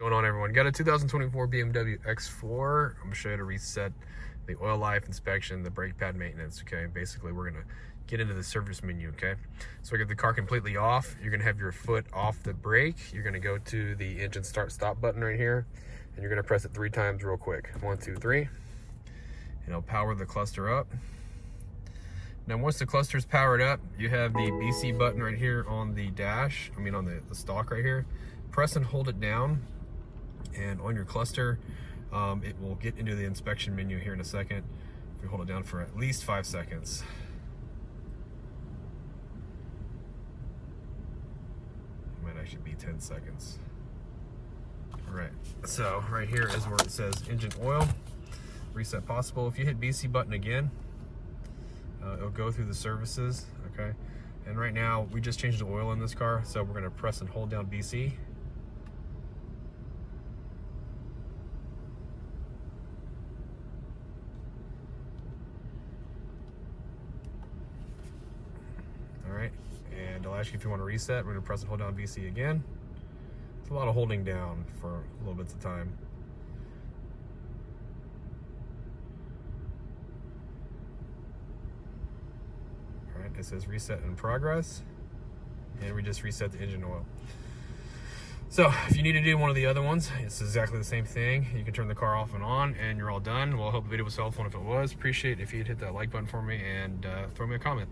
Going on, everyone? Got a 2024 BMW X4. I'm gonna show you how to reset the oil life inspection, the brake pad maintenance. Okay, basically we're gonna get into the service menu. Okay, so I get the car completely off. You're gonna have your foot off the brake. You're gonna go to the engine start stop button right here, and you're gonna press it 3 times real quick. 1, 2, 3, and it'll power the cluster up. Now once the cluster is powered up, you have the BC button right here on the dash, on the stalk right here. Press and hold it down, and on your cluster, it will get into the inspection menu here in a second. If you hold it down for at least 5 seconds. It might actually be 10 seconds. All right, so right here is where it says engine oil, reset possible. If you hit BC button again, it'll go through the services, okay? And right now, we just changed the oil in this car, so we're gonna press and hold down BC. All right, and it'll ask you if you want to reset. We're gonna press and hold down BC again. It's a lot of holding down for little bits of time. All right, it says reset in progress, and we just reset the engine oil. So if you need to do one of the other ones, it's exactly the same thing. You can turn the car off and on, and you're all done. Well, I hope the video was helpful, and if it was, appreciate if you'd hit that like button for me and throw me a comment.